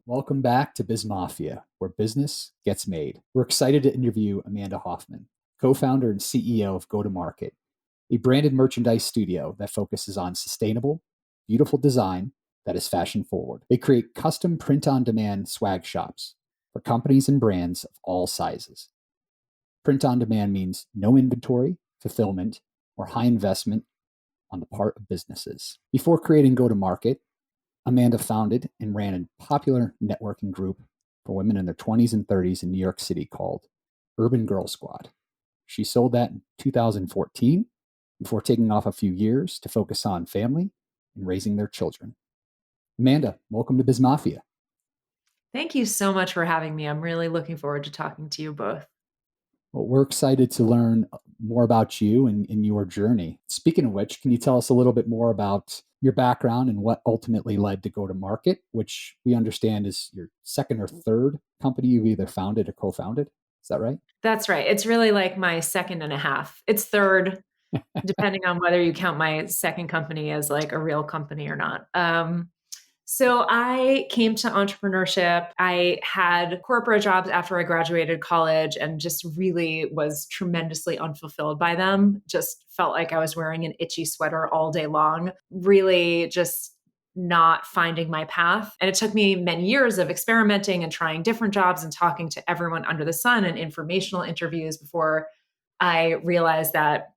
Welcome back to BizMafia, where business gets made. We're excited to interview Amanda Hofman, co-founder and CEO of Go-to-Market, a branded merchandise studio that focuses on sustainable, beautiful design that is fashion forward. They create custom print-on-demand swag shops for companies and brands of all sizes. Print-on-demand means no inventory, fulfillment, or high investment on the part of businesses. Before creating Go-to-Market, Amanda founded and ran a popular networking group for women in their 20s and 30s in New York City called Urban Girl Squad. She sold that in 2014 before taking off a few years to focus on family and raising their children. Amanda, welcome to BizMafia. Thank you so much for having me. I'm really looking forward to talking to you both. Well, we're excited to learn more about you and your journey. Speaking of which, can you tell us a little bit more about your background and what ultimately led to Go-to-Market, which we understand is your second or third company you've either founded or co-founded? Is that right? That's right. It's really like my second and a half. It's third, depending on whether you count my second company as like a real company or not. So I came to entrepreneurship. I had corporate jobs after I graduated college and just really was tremendously unfulfilled by them. Just felt like I was wearing an itchy sweater all day long, really just not finding my path. And it took me many years of experimenting and trying different jobs and talking to everyone under the sun and informational interviews before I realized that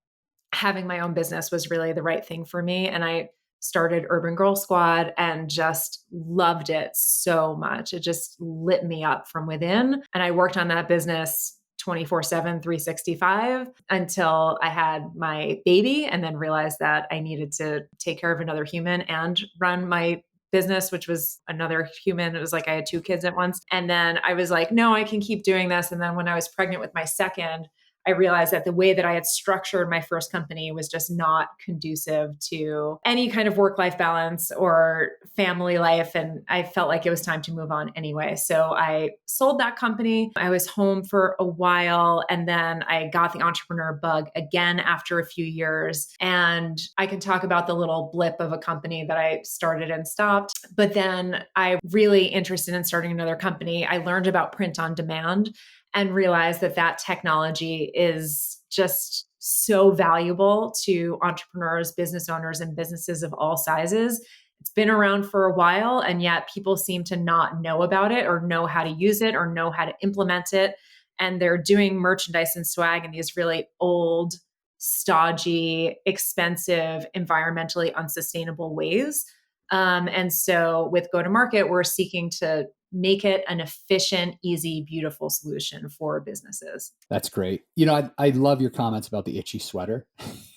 having my own business was really the right thing for me. And I started Urban Girl Squad and just loved it so much. It just lit me up from within. And I worked on that business 24/7, 365 until I had my baby and then realized that I needed to take care of another human and run my business, which was another human. It was like I had two kids at once. And then I was like, no, I can keep doing this. And then when I was pregnant with my second, I realized that the way that I had structured my first company was just not conducive to any kind of work-life balance or family life. And I felt like it was time to move on anyway. So I sold that company. I was home for a while and then I got the entrepreneur bug again after a few years. And I can talk about the little blip of a company that I started and stopped. But then I really interested in starting another company. I learned about print on demand and realize that that technology is just so valuable to entrepreneurs, business owners, and businesses of all sizes. It's been around for a while, and yet people seem to not know about it or know how to use it or know how to implement it. And they're doing merchandise and swag in these really old, stodgy, expensive, environmentally unsustainable ways. And so with Go-to-Market, we're seeking to make it an efficient, easy, beautiful solution for businesses. That's great. I love your comments about the itchy sweater.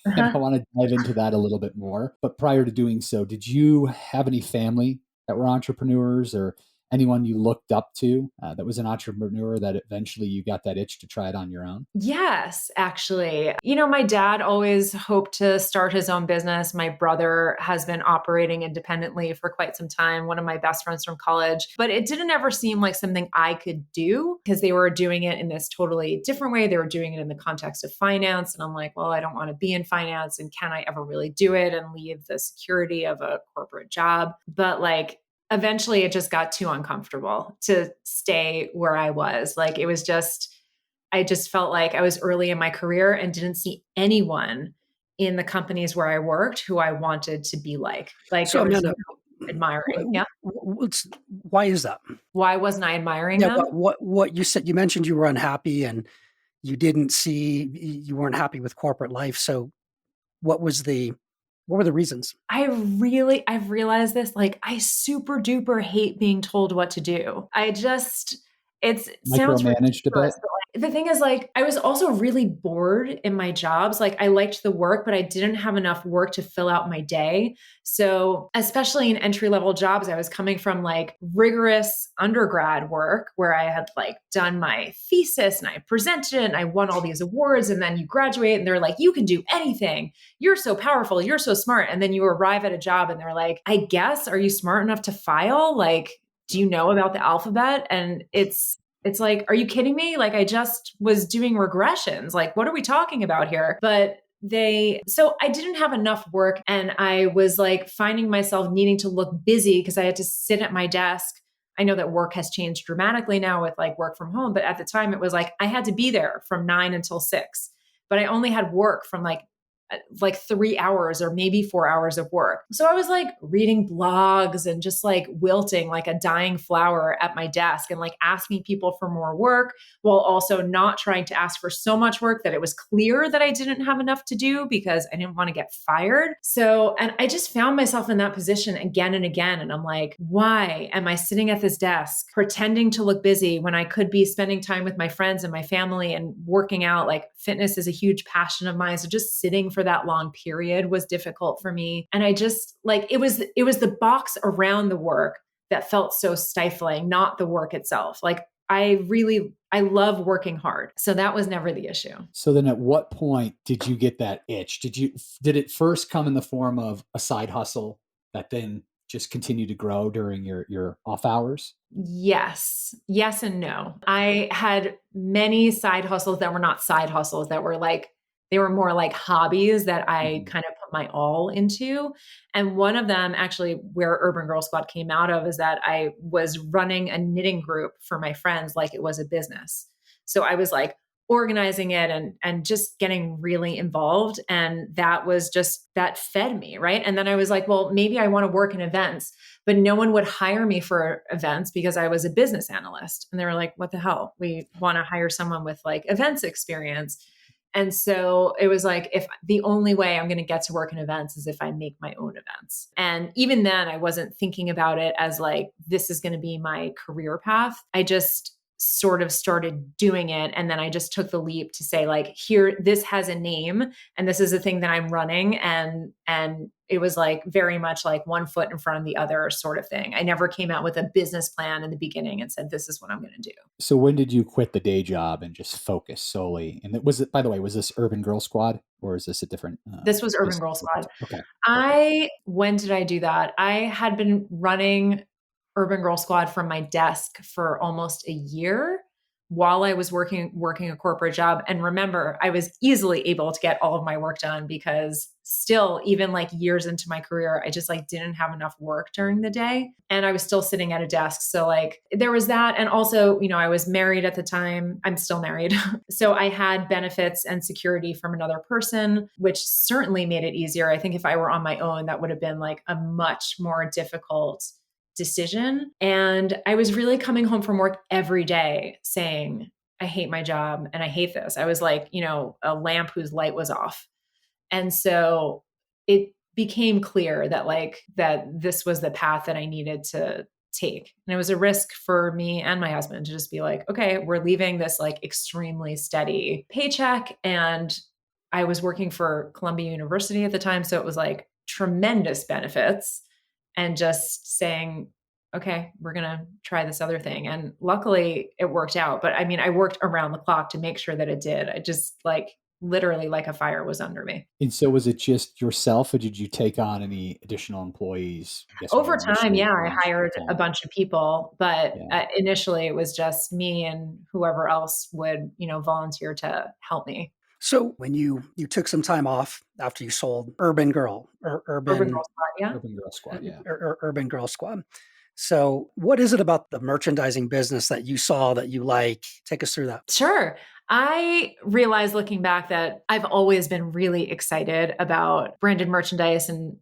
And I want to dive into that a little bit more. But prior to doing so, did you have any family that were entrepreneurs or anyone you looked up to that was an entrepreneur that eventually you got that itch to try it on your own? Yes, actually. My dad always hoped to start his own business. My brother has been operating independently for quite some time, one of my best friends from college, but it didn't ever seem like something I could do because they were doing it in this totally different way. They were doing it in the context of finance. And I'm like, well, I don't want to be in finance. And can I ever really do it and leave the security of a corporate job? But eventually it just got too uncomfortable to stay where I was. I just felt like I was early in my career and didn't see anyone in the companies where I worked who I wanted to be like. So, there was Amanda, no admiring. Yeah. why is that? Why wasn't I admiring Yeah, them? what you said, you mentioned you were unhappy and you weren't happy with corporate life. So what were the reasons? I've realized this. I super duper hate being told what to do. It sounds Micromanaged a bit? ridiculous. But the thing is, I was also really bored in my jobs. I liked the work, but I didn't have enough work to fill out my day. So, especially in entry level jobs, I was coming from rigorous undergrad work where I had done my thesis and I presented it and I won all these awards. And then you graduate and they're like, you can do anything. You're so powerful. You're so smart. And then you arrive at a job and they're like, I guess, are you smart enough to file? Do you know about the alphabet? And it's like, are you kidding me? I just was doing regressions. What are we talking about here? So I didn't have enough work and I was finding myself needing to look busy because I had to sit at my desk. I know that work has changed dramatically now with like work from home, but at the time it was like I had to be there from 9 until 6, but I only had work from like 3 hours or maybe 4 hours of work. So I was like reading blogs and just like wilting like a dying flower at my desk and like asking people for more work while also not trying to ask for so much work that it was clear that I didn't have enough to do because I didn't want to get fired. So, and I just found myself in that position again and again. And I'm like, why am I sitting at this desk pretending to look busy when I could be spending time with my friends and my family and working out? Like fitness is a huge passion of mine. So just sitting for that long period was difficult for me. And I just like, it was the box around the work that felt so stifling, not the work itself. Like I love working hard. So that was never the issue. So then at what point did you get that itch? Did it first come in the form of a side hustle that then just continued to grow during your off hours? Yes. Yes and no. I had many side hustles that were not side hustles, that were like, they were more like hobbies that I kind of put my all into. And one of them, actually, where Urban Girl Squad came out of, is that I was running a knitting group for my friends like it was a business. So I was like organizing it and just getting really involved. And that fed me, right? And then I was like, well, maybe I want to work in events, but no one would hire me for events because I was a business analyst. And they were like, what the hell? We want to hire someone with like events experience. And so it was like, if the only way I'm going to get to work in events is if I make my own events. And even then, I wasn't thinking about it as like, this is going to be my career path. I just sort of started doing it. And then I just took the leap to say like, here, this has a name and this is a thing that I'm running. And it was like very much like one foot in front of the other sort of thing. I never came out with a business plan in the beginning and said, this is what I'm going to do. So when did you quit the day job and just focus solely? And by the way, was this Urban Girl Squad or is this a different? This was Urban business? Girl Squad. Okay. When did I do that? I had been running Urban Girl Squad from my desk for almost a year while I was working a corporate job. And remember, I was easily able to get all of my work done because still, even like years into my career, I just like didn't have enough work during the day. And I was still sitting at a desk. So like there was that. And also, I was married at the time. I'm still married. So I had benefits and security from another person, which certainly made it easier. I think if I were on my own, that would have been like a much more difficult decision. And I was really coming home from work every day saying, I hate my job and I hate this. I was like, a lamp whose light was off. And so it became clear that this was the path that I needed to take. And it was a risk for me and my husband to just be like, okay, we're leaving this like extremely steady paycheck. And I was working for Columbia University at the time. So it was like tremendous benefits, and just saying, okay, we're going to try this other thing. And luckily it worked out. But I mean, I worked around the clock to make sure that it did. I just literally like a fire was under me. And so was it just yourself or did you take on any additional employees? I guess when you Over time, initially yeah, I launched hired full a time? bunch of people, but Yeah. initially it was just me and whoever else would, volunteer to help me. So when you took some time off after you sold Urban Girl or Urban Urban Girl Squad, yeah. Urban Girl Squad. Yeah. Urban Girl Squad. So what is it about the merchandising business that you saw that you like? Take us through that. Sure. I realized looking back that I've always been really excited about branded merchandise and,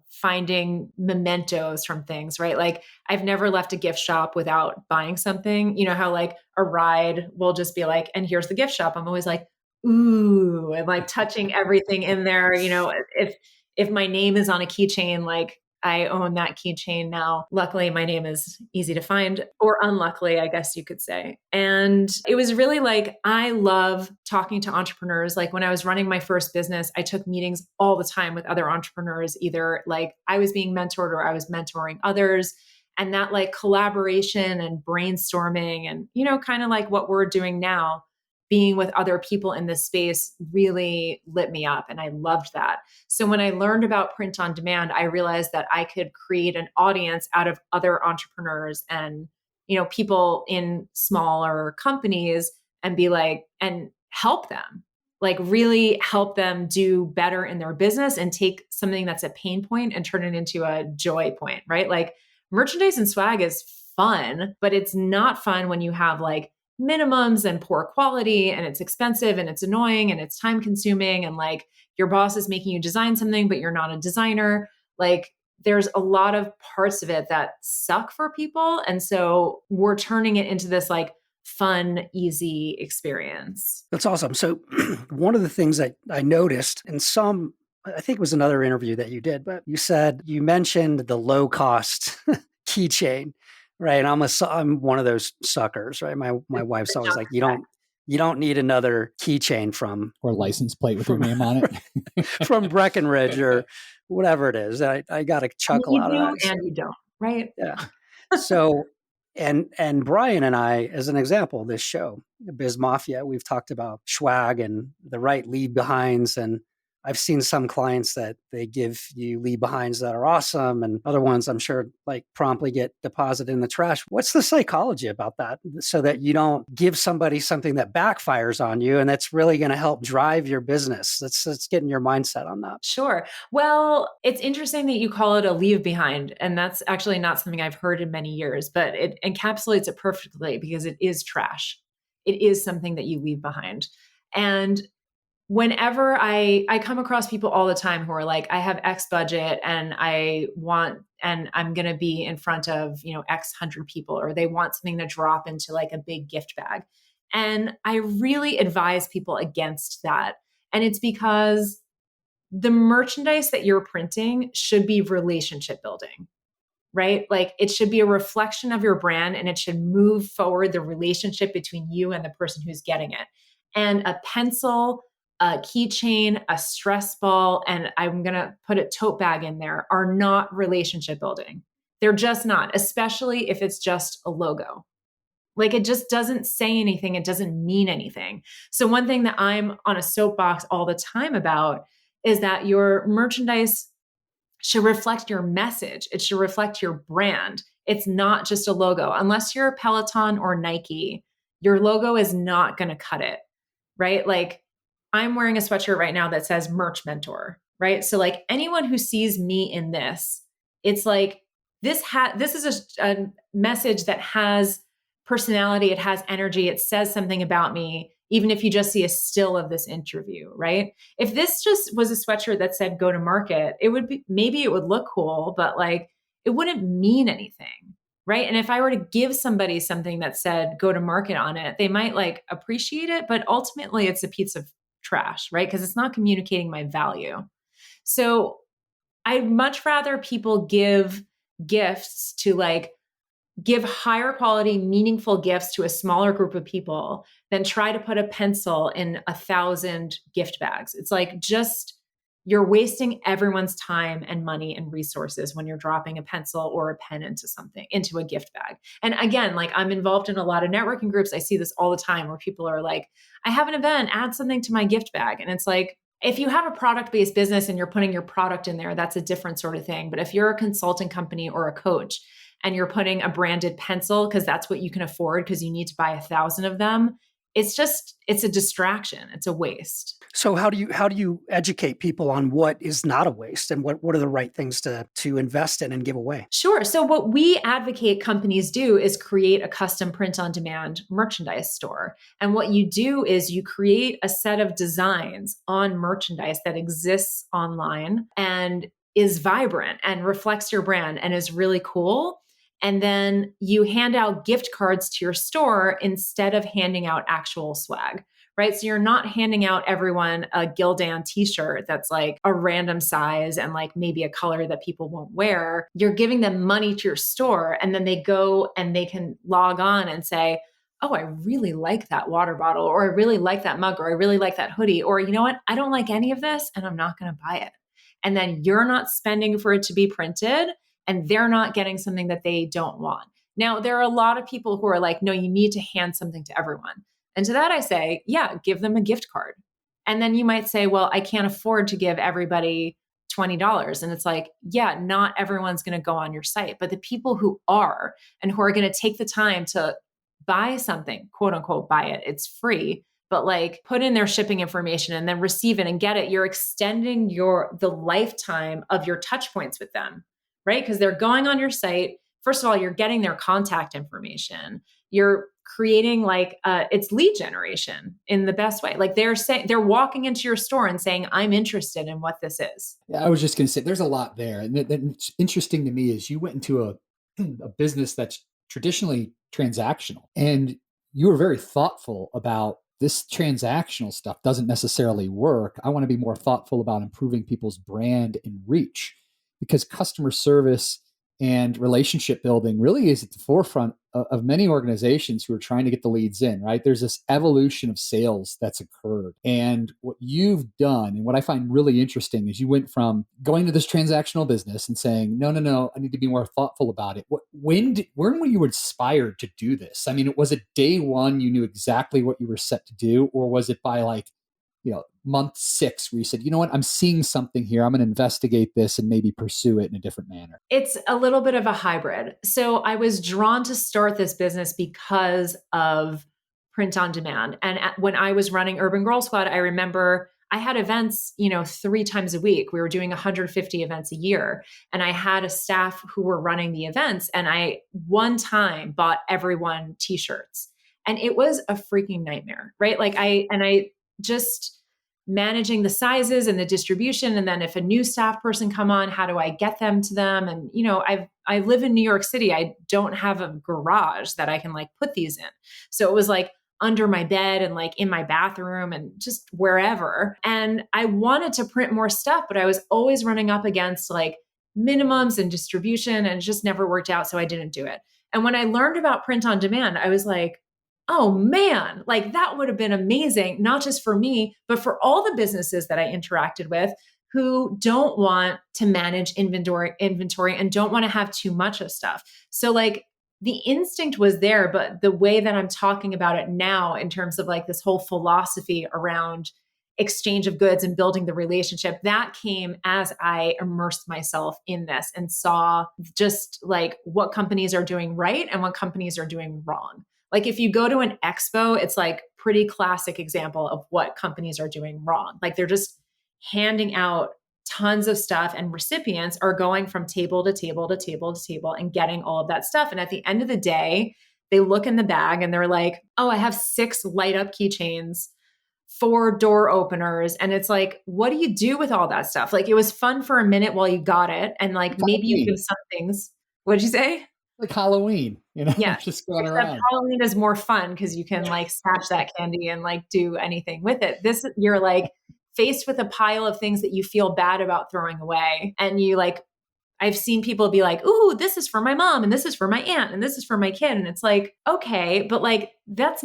finding mementos from things, right? Like I've never left a gift shop without buying something. You know how like a ride will just be like, and here's the gift shop. I'm always like, ooh, and like touching everything in there. If my name is on a keychain, like I own that keychain now. Luckily, my name is easy to find, or unluckily, I guess you could say. And it was really like, I love talking to entrepreneurs. Like when I was running my first business, I took meetings all the time with other entrepreneurs, either like I was being mentored or I was mentoring others. And that like collaboration and brainstorming and, kind of like what we're doing now, being with other people in this space really lit me up. And I loved that. So when I learned about print on demand, I realized that I could create an audience out of other entrepreneurs and, people in smaller companies and be like, and help them, like really help them do better in their business and take something that's a pain point and turn it into a joy point, right? Like merchandise and swag is fun, but it's not fun when you have like minimums and poor quality and it's expensive and it's annoying and it's time consuming and like your boss is making you design something, but you're not a designer. Like there's a lot of parts of it that suck for people. And so we're turning it into this like fun, easy experience. That's awesome. So one of the things that I noticed in some, I think it was another interview that you did, but you mentioned the low cost keychain, right? And I'm one of those suckers, right? My wife's always like, you don't need another keychain from or license plate with your name on it from Breckenridge or whatever it is. I got a chuckle out of that. And you don't, right? Yeah. So, and Brian and I, as an example, this show, BizMafia, we've talked about swag and the right leave behinds. And I've seen some clients that they give you leave behinds that are awesome. And other ones I'm sure like promptly get deposited in the trash. What's the psychology about that? So that you don't give somebody something that backfires on you and that's really going to help drive your business. Let's get in your mindset on that. Sure. Well, it's interesting that you call it a leave behind. And that's actually not something I've heard in many years, but it encapsulates it perfectly because it is trash. It is something that you leave behind. And whenever I come across people all the time who are like, I have X budget and I'm going to be in front of, X hundred people, or they want something to drop into like a big gift bag. And I really advise people against that. And it's because the merchandise that you're printing should be relationship building, right? Like it should be a reflection of your brand and it should move forward the relationship between you and the person who's getting it. And a pencil, a keychain, a stress ball, and I'm going to put a tote bag in there are not relationship building. They're just not, especially if it's just a logo. Like it just doesn't say anything. It doesn't mean anything. So one thing that I'm on a soapbox all the time about is that your merchandise should reflect your message. It should reflect your brand. It's not just a logo. Unless you're Peloton or Nike, your logo is not going to cut it, right? Like I'm wearing a sweatshirt right now that says merch mentor, right? So like anyone who sees me in this, it's like this is a message that has personality, it has energy, it says something about me, even if you just see a still of this interview, right? If this just was a sweatshirt that said go to market, maybe it would look cool, but like it wouldn't mean anything, right? And if I were to give somebody something that said go to market on it, they might like appreciate it, but ultimately it's a piece of trash, right? Because it's not communicating my value. So I'd much rather people give gifts to like give higher quality, meaningful gifts to a smaller group of people than try to put a pencil in 1,000 gift bags. It's like you're wasting everyone's time and money and resources when you're dropping a pencil or a pen into a gift bag. And again, like I'm involved in a lot of networking groups. I see this all the time where people are like, I have an event, add something to my gift bag. And it's like, if you have a product-based business and you're putting your product in there, that's a different sort of thing. But if you're a consulting company or a coach and you're putting a branded pencil because that's what you can afford because you need to buy 1,000 of them, it's a distraction. It's a waste. So how do you educate people on what is not a waste and what are the right things to invest in and give away? Sure. So what we advocate companies do is create a custom print on demand merchandise store. And what you do is you create a set of designs on merchandise that exists online and is vibrant and reflects your brand and is really cool. And then you hand out gift cards to your store instead of handing out actual swag, right? So you're not handing out everyone a Gildan t-shirt that's like a random size and like maybe a color that people won't wear. You're giving them money to your store and then they go and they can log on and say, oh, I really like that water bottle, or I really like that mug, or I really like that hoodie, or you know what? I don't like any of this and I'm not going to buy it. And then you're not spending for it to be printed and they're not getting something that they don't want. Now, there are a lot of people who are like, no, you need to hand something to everyone. And to that I say, yeah, give them a gift card. And then you might say, well, I can't afford to give everybody $20. And it's like, yeah, not everyone's going to go on your site, but the people who are and who are going to take the time to buy something, quote unquote, buy it, it's free, but like put in their shipping information and then receive it and get it. You're extending the lifetime of your touch points with them, right? Because they're going on your site first of all, you're getting their contact information. You're creating like it's lead generation in the best way. Like they're walking into your store and saying, I'm interested in what this is. Yeah, I was just going to say, there's a lot there. And that's interesting to me is you went into a business that's traditionally transactional, and you were very thoughtful about this transactional stuff doesn't necessarily work. I want to be more thoughtful about improving people's brand and reach, because customer service and relationship building really is at the forefront of many organizations who are trying to get the leads in, right? There's this evolution of sales that's occurred. And what you've done, and what I find really interesting, is you went from going to this transactional business and saying, no, I need to be more thoughtful about it. When were you inspired to do this? I mean, was it day one, you knew exactly what you were set to do? Or was it by like, month 6 where you said, you know what, I'm seeing something here. I'm going to investigate this and maybe pursue it in a different manner? It's a little bit of a hybrid. So I was drawn to start this business because of print on demand. And when I was running Urban Girl Squad, I remember I had events, 3 times a week. We were doing 150 events a year. And I had a staff who were running the events. And I one time bought everyone t-shirts. And it was a freaking nightmare, right? Like I just managing the sizes and the distribution. And then if a new staff person come on, how do I get them to them? And, I live in New York City. I don't have a garage that I can like put these in. So it was like under my bed and like in my bathroom and just wherever. And I wanted to print more stuff, but I was always running up against like minimums and distribution, and it just never worked out. So I didn't do it. And when I learned about print on demand, I was like, oh man, like that would have been amazing, not just for me, but for all the businesses that I interacted with who don't want to manage inventory and don't want to have too much of stuff. So like the instinct was there, but the way that I'm talking about it now in terms of like this whole philosophy around exchange of goods and building the relationship, that came as I immersed myself in this and saw just like what companies are doing right and what companies are doing wrong. Like if you go to an expo, it's like pretty classic example of what companies are doing wrong. Like they're just handing out tons of stuff, and recipients are going from table to table to table to table and getting all of that stuff. And at the end of the day, they look in the bag and they're like, oh, I have 6 light up keychains, 4 door openers. And it's like, what do you do with all that stuff? Like it was fun for a minute while you got it. And like maybe you give some things. What'd you say? Like Halloween, Yeah. just going Except around. Halloween is more fun because you can like snatch that candy and like do anything with it. This, you're like faced with a pile of things that you feel bad about throwing away. And you like, I've seen people be like, ooh, this is for my mom and this is for my aunt and this is for my kid. And it's like, okay, but like, it's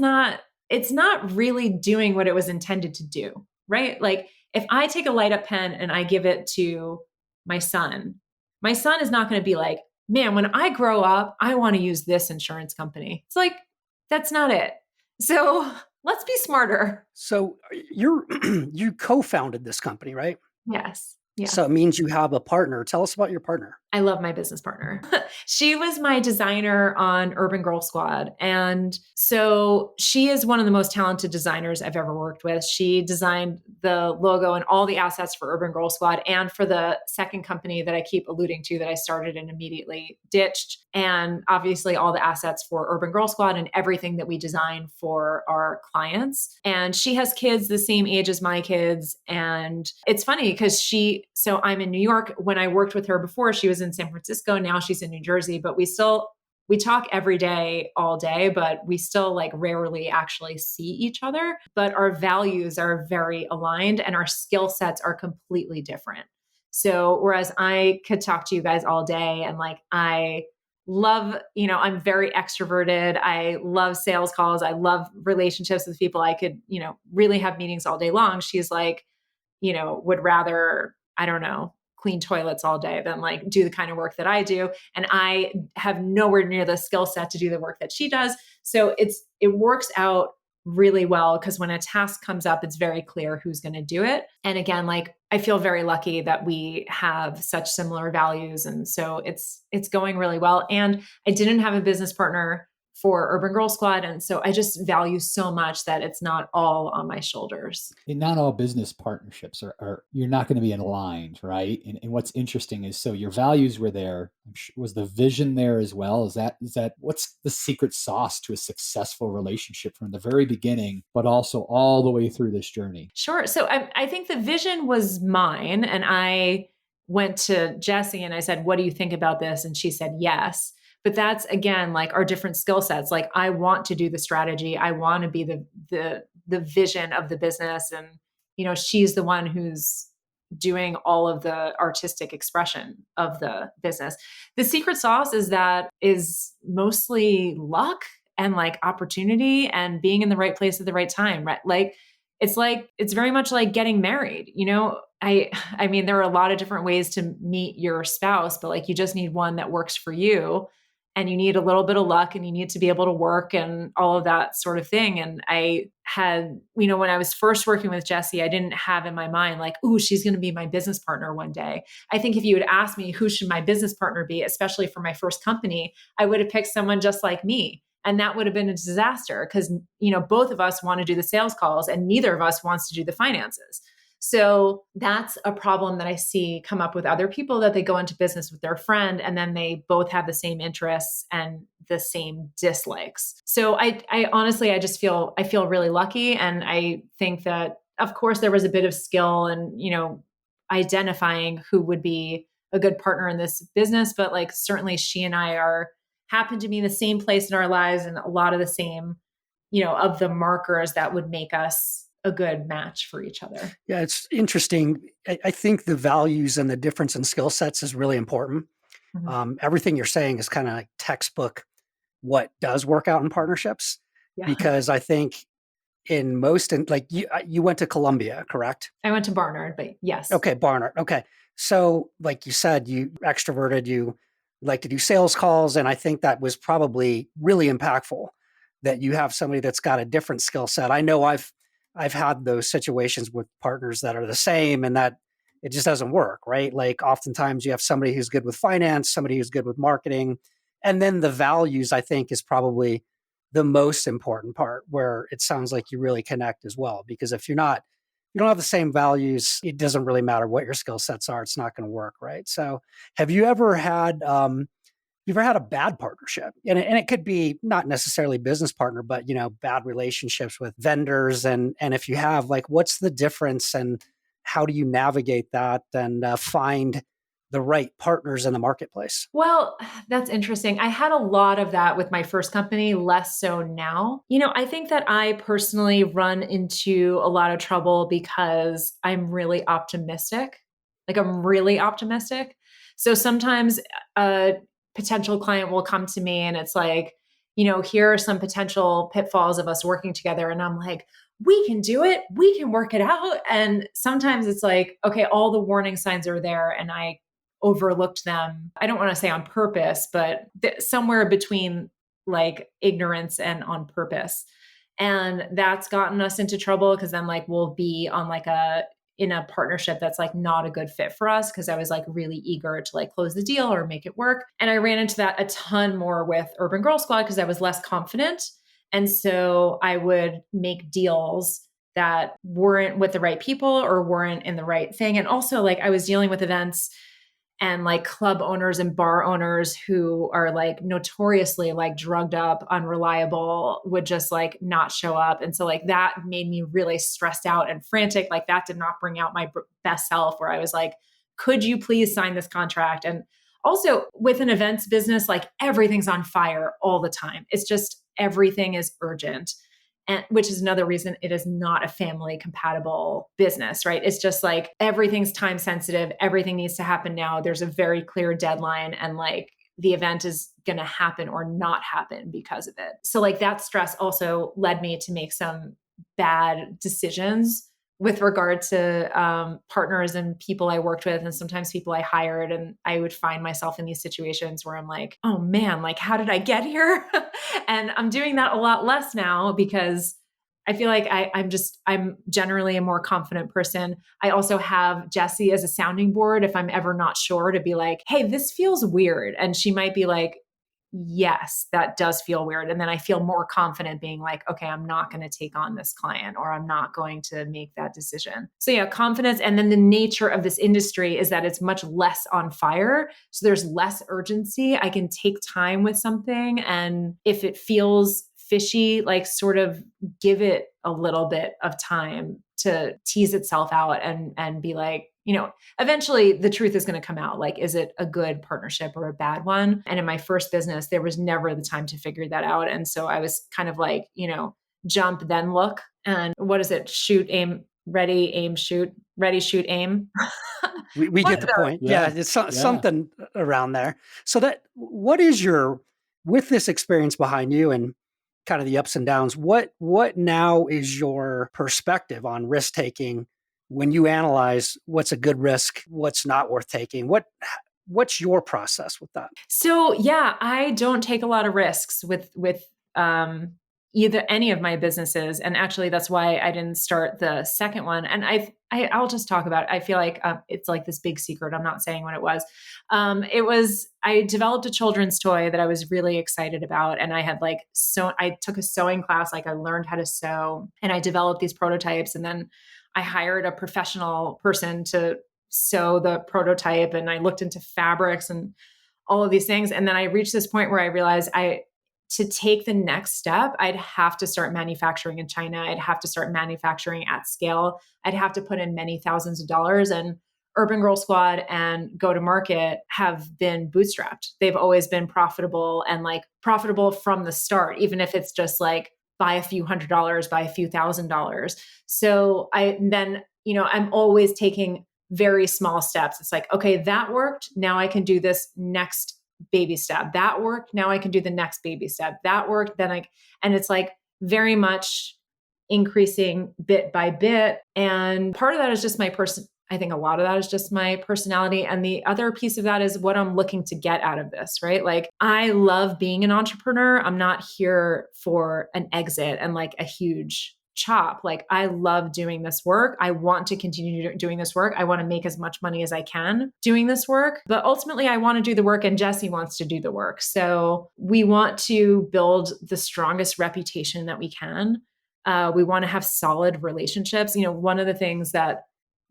not really doing what it was intended to do, right? Like if I take a light up pen and I give it to my son is not going to be like, man, when I grow up, I want to use this insurance company. It's like, that's not it. So let's be smarter. So you co-founded this company, right? Yes. Yeah. So it means you have a partner. Tell us about your partner. I love my business partner. She was my designer on Urban Girl Squad. And so she is one of the most talented designers I've ever worked with. She designed the logo and all the assets for Urban Girl Squad and for the second company that I keep alluding to that I started and immediately ditched. And obviously all the assets for Urban Girl Squad and everything that we design for our clients. And she has kids the same age as my kids. And it's funny because so I'm in New York. When I worked with her before, she was in San Francisco. Now she's in New Jersey, but we talk every day, all day, but we still like rarely actually see each other. But our values are very aligned and our skill sets are completely different. So whereas I could talk to you guys all day and like, I love, I'm very extroverted. I love sales calls. I love relationships with people. I could, really have meetings all day long. She's like, would rather, I don't know, clean toilets all day than like do the kind of work that I do. And I have nowhere near the skill set to do the work that she does. So it works out really well because when a task comes up, it's very clear who's going to do it. And again, like I feel very lucky that we have such similar values. And so it's going really well. And I didn't have a business partner for Urban Girl Squad. And so I just value so much that it's not all on my shoulders. And not all business partnerships are you're not going to be aligned, right? And what's interesting is, so your values were there. Was the vision there as well? Is that what's the secret sauce to a successful relationship from the very beginning, but also all the way through this journey? Sure. So I think the vision was mine, and I went to Jessie and I said, "What do you think about this?" And she said, "Yes." But that's again like our different skill sets. Like I want to do the strategy. I want to be the vision of the business, and she's the one who's doing all of the artistic expression of the business. The secret sauce is mostly luck and like opportunity and being in the right place at the right time, right? Like it's very much like getting married. I mean, there are a lot of different ways to meet your spouse, but like you just need one that works for you, and you need a little bit of luck, and you need to be able to work and all of that sort of thing. And I had, when I was first working with Jessie, I didn't have in my mind like, ooh, she's going to be my business partner one day. I think if you had asked me who should my business partner be, especially for my first company, I would have picked someone just like me. And that would have been a disaster because, both of us want to do the sales calls and neither of us wants to do the finances. So that's a problem that I see come up with other people, that they go into business with their friend and then they both have the same interests and the same dislikes. So I honestly, I feel really lucky. And I think that, of course, there was a bit of skill and, identifying who would be a good partner in this business. But like, certainly she and I happen to be in the same place in our lives and a lot of the same, of the markers that would make us a good match for each other. Yeah, it's interesting. I think the values and the difference in skill sets is really important. Mm-hmm. Everything you're saying is kind of like textbook what does work out in partnerships, Yeah. because I think like you went to Columbia, correct? I went to Barnard, but yes. Okay, Barnard. Okay. So like you said, you extroverted, you like to do sales calls. And I think that was probably really impactful that you have somebody that's got a different skill set. I know I've had those situations with partners that are the same and that it just doesn't work, right? Like oftentimes you have somebody who's good with finance, somebody who's good with marketing, and then the values I think is probably the most important part where it sounds like you really connect as well. Because if you don't have the same values, it doesn't really matter what your skill sets are. It's not going to work, right? So have you ever had a bad partnership? And it could be not necessarily business partner, but bad relationships with vendors. And if you have, like, what's the difference and how do you navigate that and find the right partners in the marketplace? Well, that's interesting. I had a lot of that with my first company, less so now. I think that I personally run into a lot of trouble because I'm really optimistic. Like I'm really optimistic. So sometimes a potential client will come to me and it's like, here are some potential pitfalls of us working together. And I'm like, we can do it. We can work it out. And sometimes it's like, okay, all the warning signs are there and I overlooked them. I don't want to say on purpose, but somewhere between like ignorance and on purpose. And that's gotten us into trouble because then like we'll be on like in a partnership that's like not a good fit for us because I was like really eager to like close the deal or make it work. And I ran into that a ton more with Urban Girl Squad because I was less confident. And so I would make deals that weren't with the right people or weren't in the right thing. And also like I was dealing with events and like club owners and bar owners who are like notoriously like drugged up, unreliable, would just like not show up. And so like that made me really stressed out and frantic. Like that did not bring out my best self where I was like, could you please sign this contract? And also with an events business, like everything's on fire all the time. It's just everything is urgent. And which is another reason it is not a family compatible business, right? It's just like everything's time sensitive. Everything needs to happen now. There's a very clear deadline and like the event is going to happen or not happen because of it. So like that stress also led me to make some bad decisions with regard to partners and people I worked with and sometimes people I hired. And I would find myself in these situations where I'm like, oh man, like, how did I get here? And I'm doing that a lot less now because I feel like I'm generally a more confident person. I also have Jessie as a sounding board if I'm ever not sure to be like, hey, this feels weird. And she might be like, yes, that does feel weird. And then I feel more confident being like, okay, I'm not going to take on this client, or I'm not going to make that decision. So yeah, confidence. And then the nature of this industry is that it's much less on fire. So there's less urgency. I can take time with something. And if it feels fishy, like sort of give it a little bit of time to tease itself out and be like, eventually the truth is going to come out. Like, is it a good partnership or a bad one? And in my first business, there was never the time to figure that out. And so I was kind of like, jump, then look. And what is it? Shoot, aim, ready, aim, shoot, ready, shoot, aim. We get the point. Yeah, it's something around there. So with this experience behind you and kind of the ups and downs, what now is your perspective on risk taking when you analyze what's a good risk, what's not worth taking? What's your process with that? So yeah, I don't take a lot of risks with either any of my businesses, and actually that's why I didn't start the second one. And I'll just talk about it. I feel like it's like this big secret. I'm not saying what it was. I developed a children's toy that I was really excited about, and I took a sewing class. Like I learned how to sew, and I developed these prototypes, and then I hired a professional person to sew the prototype, and I looked into fabrics and all of these things. And then I reached this point where I realized to take the next step, I'd have to start manufacturing in China. I'd have to start manufacturing at scale. I'd have to put in many thousands of dollars. And Urban Girl Squad and Go to Market have been bootstrapped. They've always been profitable, and like profitable from the start, even if it's just like buy a few $100s, buy a few $1,000s. So I'm always taking very small steps. It's like, okay, that worked. Now I can do this next baby step. That worked. Now I can do the next baby step. That worked. And it's like very much increasing bit by bit. And part of that is just I think a lot of that is just my personality. And the other piece of that is what I'm looking to get out of this, right? Like I love being an entrepreneur. I'm not here for an exit and like a huge chop. Like I love doing this work. I want to continue doing this work. I want to make as much money as I can doing this work. But ultimately I want to do the work, and Jesse wants to do the work. So we want to build the strongest reputation that we can. We want to have solid relationships. One of the things that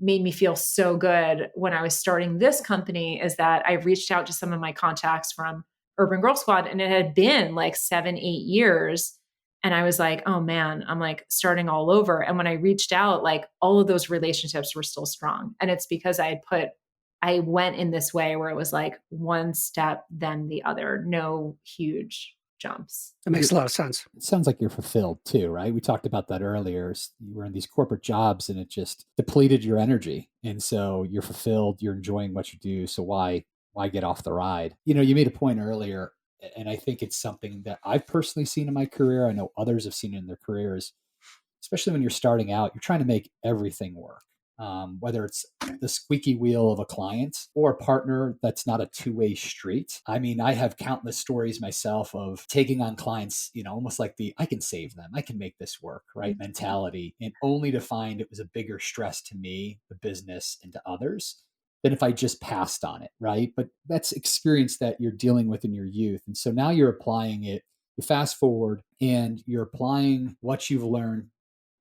made me feel so good when I was starting this company is that I reached out to some of my contacts from Urban Girl Squad, and it had been like 7-8 years. And I was like, oh man, I'm like starting all over. And when I reached out, like all of those relationships were still strong. And it's because I went in this way where it was like one step, then the other, no huge jumps. That makes a lot of sense. It sounds like you're fulfilled too, right? We talked about that earlier. You were in these corporate jobs and it just depleted your energy. And so you're fulfilled, you're enjoying what you do. So why get off the ride? You made a point earlier, and I think it's something that I've personally seen in my career. I know others have seen it in their careers, especially when you're starting out, you're trying to make everything work. Whether it's the squeaky wheel of a client or a partner that's not a two-way street. I mean, I have countless stories myself of taking on clients, almost like I can save them, I can make this work, right? Mentality, and only to find it was a bigger stress to me, the business, and to others than if I just passed on it, right? But that's experience that you're dealing with in your youth. And so now you're applying it, you fast forward and you're applying what you've learned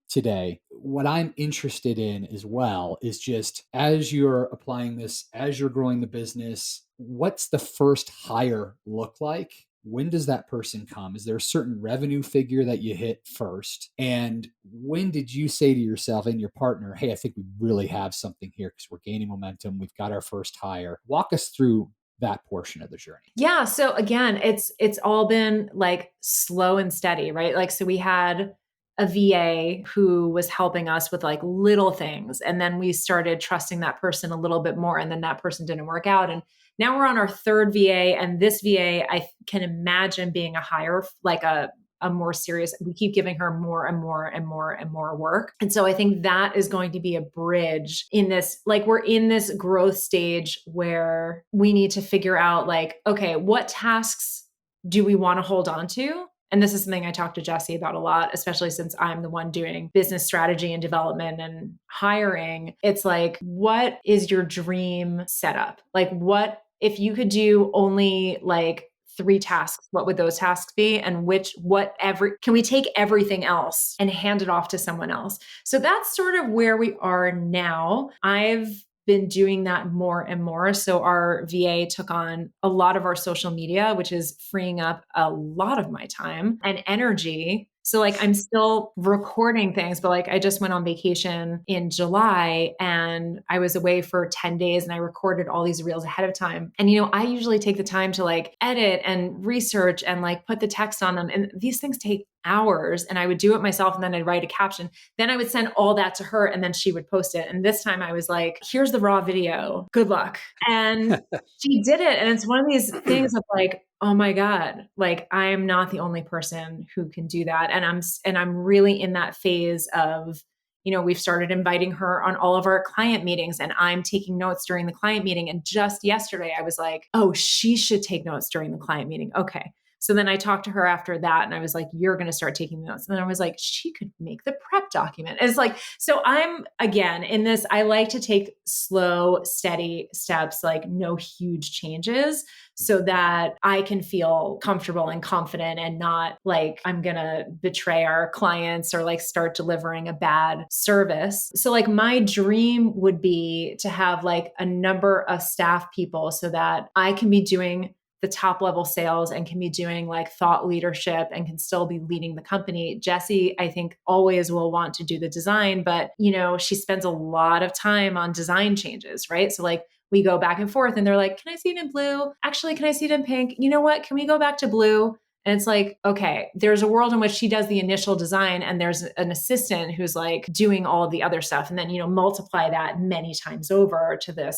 today. What I'm interested in as well is just as you're applying this, as you're growing the business, what's the first hire look like? When does that person come? Is there a certain revenue figure that you hit first? And when did you say to yourself and your partner, hey, I think we really have something here because we're gaining momentum. We've got our first hire. Walk us through that portion of the journey. Yeah. So again, it's all been like slow and steady, right? Like, so we had a VA who was helping us with like little things. And then we started trusting that person a little bit more. And then that person didn't work out. And now we're on our third VA. And this VA, I can imagine being a higher, like a more serious, we keep giving her more and more and more and more work. And so I think that is going to be a bridge in this, like we're in this growth stage where we need to figure out like, okay, what tasks do we want to hold on to? And this is something I talk to Jesse about a lot, especially since I'm the one doing business strategy and development and hiring. It's like, what is your dream setup? Like, what if you could do only like 3 tasks, what would those tasks be? And can we take everything else and hand it off to someone else? So that's sort of where we are now. I've been doing that more and more. So our VA took on a lot of our social media, which is freeing up a lot of my time and energy. So like I'm still recording things, but like I just went on vacation in July and I was away for 10 days and I recorded all these reels ahead of time. And, I usually take the time to like edit and research and like put the text on them. And these things take hours, and I would do it myself, and then I'd write a caption. Then I would send all that to her and then she would post it. And this time I was like, here's the raw video. Good luck. And she did it. And it's one of these things of like, oh my God, like I am not the only person who can do that. And I'm really in that phase of, we've started inviting her on all of our client meetings, and I'm taking notes during the client meeting. And just yesterday I was like, oh, she should take notes during the client meeting. Okay. So then I talked to her after that and I was like, you're going to start taking notes. And then I was like, she could make the prep document. And it's like, so I'm again in this, I like to take slow, steady steps, like no huge changes, so that I can feel comfortable and confident and not like I'm going to betray our clients or like start delivering a bad service. So like my dream would be to have like a number of staff people so that I can be doing the top level sales and can be doing like thought leadership and can still be leading the company. Jessie, I think, always will want to do the design, but she spends a lot of time on design changes, right? So like we go back and forth and they're like, can I see it in blue? Actually, can I see it in pink? You know what? Can we go back to blue? And it's like, okay, there's a world in which she does the initial design and there's an assistant who's like doing all of the other stuff. And then, multiply that many times over to the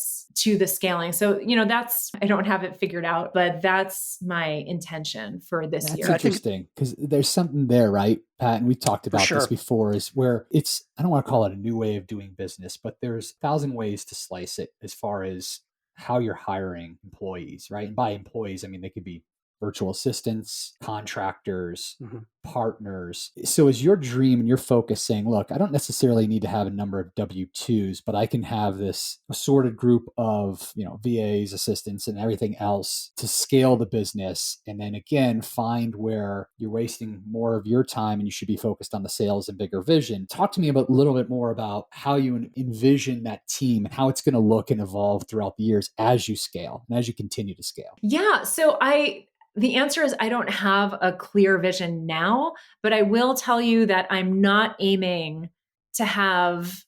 scaling. So, I don't have it figured out, but that's my intention for this year. That's interesting because there's something there, right, Pat? And we talked about this before, is where I don't want to call it a new way of doing business, but there's 1,000 ways to slice it as far as how you're hiring employees, right? And by employees, I mean, they could be virtual assistants, contractors, partners. So is your dream and your focus saying, look, I don't necessarily need to have a number of W-2s, but I can have this assorted group of, VAs, assistants, and everything else to scale the business. And then again, find where you're wasting more of your time and you should be focused on the sales and bigger vision. Talk to me a little bit more about how you envision that team and how it's going to look and evolve throughout the years as you scale and as you continue to scale. Yeah. So the answer is I don't have a clear vision now, but I will tell you that I'm not aiming to have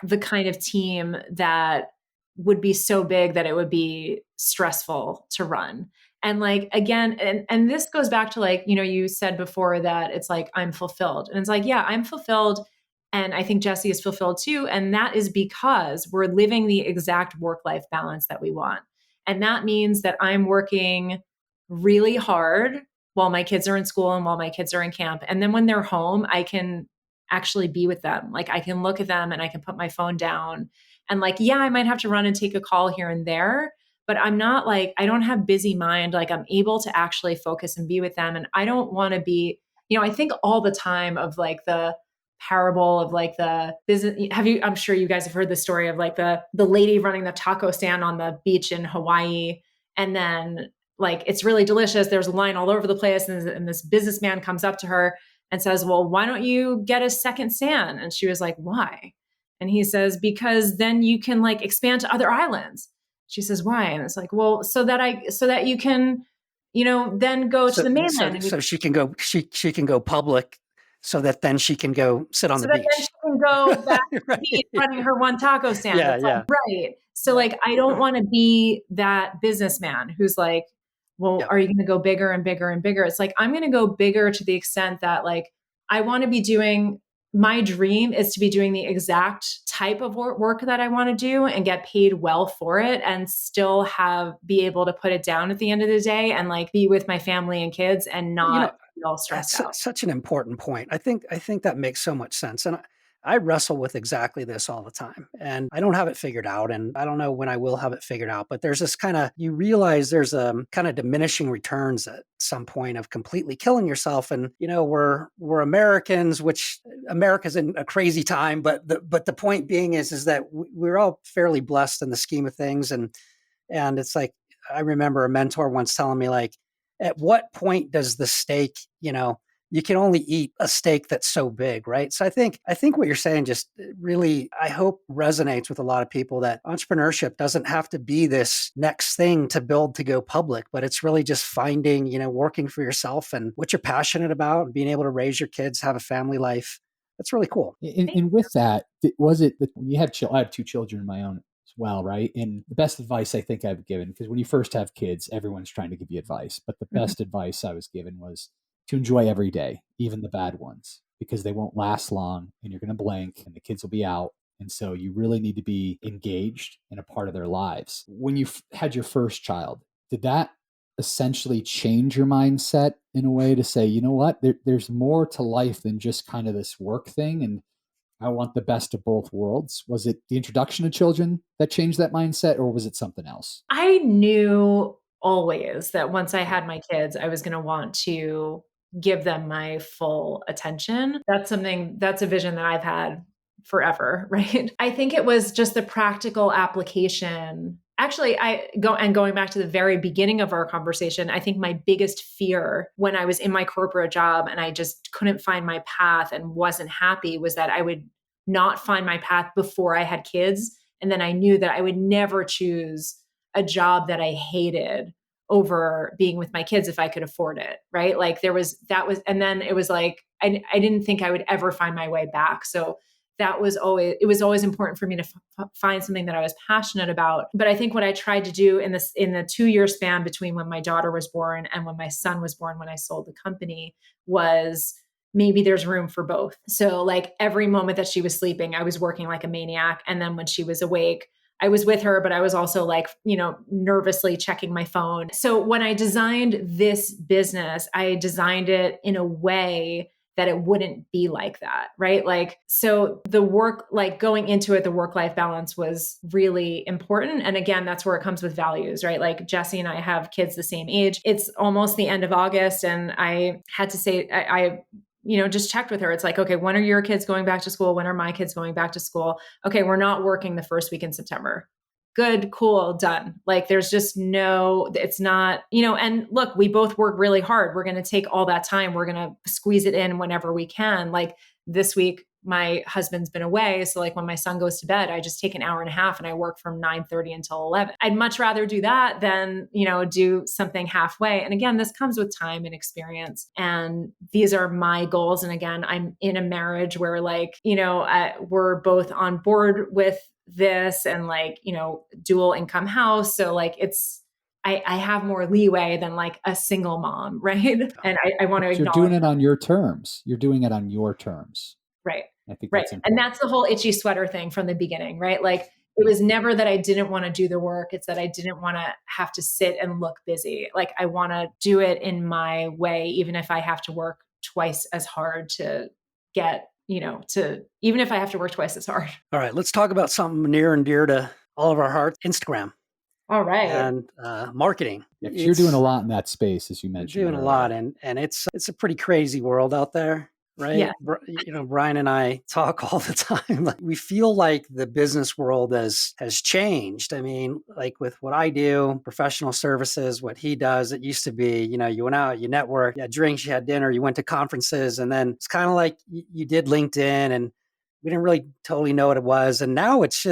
the kind of team that would be so big that it would be stressful to run. And like, again, and this goes back to like, you said before that it's like, I'm fulfilled. And it's like, yeah, I'm fulfilled. And I think Jessie is fulfilled too. And that is because we're living the exact work-life balance that we want. And that means that I'm working really hard while my kids are in school and while my kids are in camp. And then when they're home, I can actually be with them. Like I can look at them and I can put my phone down and like, yeah, I might have to run and take a call here and there, but I'm not like, I don't have busy mind. Like I'm able to actually focus and be with them. And I don't want to be, I think all the time of like the parable of like the business. I'm sure you guys have heard the story of like the lady running the taco stand on the beach in Hawaii. And then like, it's really delicious. There's a line all over the place. And this businessman comes up to her and says, well, why don't you get a second stand? And she was like, why? And he says, because then you can like expand to other islands. She says, why? And it's like, well, so that you can, then go to the mainland. So she can go public so that then she can go sit on the beach. So that then she can go back to the beach running her one taco stand. Yeah. Like, right. So like, I don't want to be that businessman who's like, well, are you going to go bigger and bigger and bigger? It's like, I'm going to go bigger to the extent that like, I want to be doing, my dream is to be doing the exact type of work that I want to do and get paid well for it and still be able to put it down at the end of the day and like be with my family and kids and not feel stressed out. Such an important point. I think that makes so much sense. And I wrestle with exactly this all the time, and I don't have it figured out, and I don't know when I will have it figured out, but there's this you realize there's a kind of diminishing returns at some point of completely killing yourself. And, we're Americans, which America's in a crazy time, but the point being is that we're all fairly blessed in the scheme of things. And it's like, I remember a mentor once telling me like, at what point does the steak, you can only eat a steak that's so big, right? So I think what you're saying just really, I hope, resonates with a lot of people, that entrepreneurship doesn't have to be this next thing to build to go public, but it's really just finding, working for yourself and what you're passionate about, and being able to raise your kids, have a family life. That's really cool. And with that, was it that when you have I have two children of my own as well, right? And the best advice I think I've given, because when you first have kids, everyone's trying to give you advice, but the Mhm. best advice I was given was to enjoy every day, even the bad ones, because they won't last long and you're going to blink and the kids will be out. And so you really need to be engaged and a part of their lives. When you had your first child, did that essentially change your mindset in a way to say, you know what, there's more to life than just kind of this work thing? And I want the best of both worlds. Was it the introduction of children that changed that mindset, or was it something else? I knew always that once I had my kids, I was going to want to give them my full attention. That's a vision that I've had forever, right? I think it was just the practical application. Actually, going back to the very beginning of our conversation, I think my biggest fear when I was in my corporate job and I just couldn't find my path and wasn't happy was that I would not find my path before I had kids. And then I knew that I would never choose a job that I hated over being with my kids if I could afford it. Right. Like and then it was like, I didn't think I would ever find my way back. So it was always important for me to find something that I was passionate about. But I think what I tried to do in the 2-year span between when my daughter was born and when my son was born, when I sold the company, was maybe there's room for both. So like every moment that she was sleeping, I was working like a maniac. And then when she was awake, I was with her, but I was also like, nervously checking my phone. So when I designed this business, I designed it in a way that it wouldn't be like that, right? Like, so the work, like going into it, the work-life balance was really important. And again, that's where it comes with values, right? Like Jesse and I have kids the same age. It's almost the end of August. And I had to say, I just checked with her. It's like, okay, when are your kids going back to school? When are my kids going back to school? Okay, we're not working the first week in September. Good, cool, done. Like there's just it's not, and look, we both work really hard. We're going to take all that time. We're going to squeeze it in whenever we can. Like this week, my husband's been away. So like when my son goes to bed, I just take an hour and a half and I work from 9:30 until 11. I'd much rather do that than, do something halfway. And again, this comes with time and experience. And these are my goals. And again, I'm in a marriage where like, we're both on board with this and like, dual income house. So like I have more leeway than like a single mom, right? And I want to You're doing acknowledge it on your terms. You're doing it on your terms. right. I think Right. that's And important. that's the whole itchy sweater thing from the beginning, right? Like it was never that I didn't want to do the work. It's that I didn't want to have to sit and look busy. Like I want to do it in my way, even if I have to work twice as hard to get, even if I have to work twice as hard. All right, let's talk about something near and dear to all of our hearts: Instagram All right. and marketing. Yeah, 'cause you're doing a lot in that space, as you You're mentioned doing a earlier. lot, and it's a pretty crazy world out there, right? Yeah. Brian and I talk all the time. Like, we feel like the business world has changed. I mean, like with what I do, professional services, what he does, it used to be, you went out, you networked, you had drinks, you had dinner, you went to conferences, and then it's kind of like you did LinkedIn, and we didn't really totally know what it was. And now it's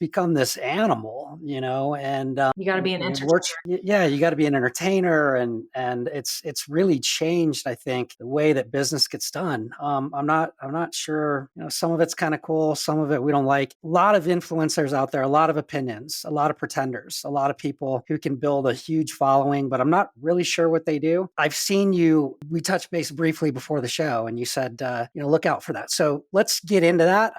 become this animal, and You got to be an entertainer. yeah, you got to be an entertainer, and it's really changed, I think, the way that business gets done. I'm not sure, some of it's kind of cool, some of it we don't like. A lot of influencers out there, a lot of opinions, a lot of pretenders, a lot of people who can build a huge following, but I'm not really sure what they do. I've seen we touched base briefly before the show, and you said, look out for that. So let's get into that.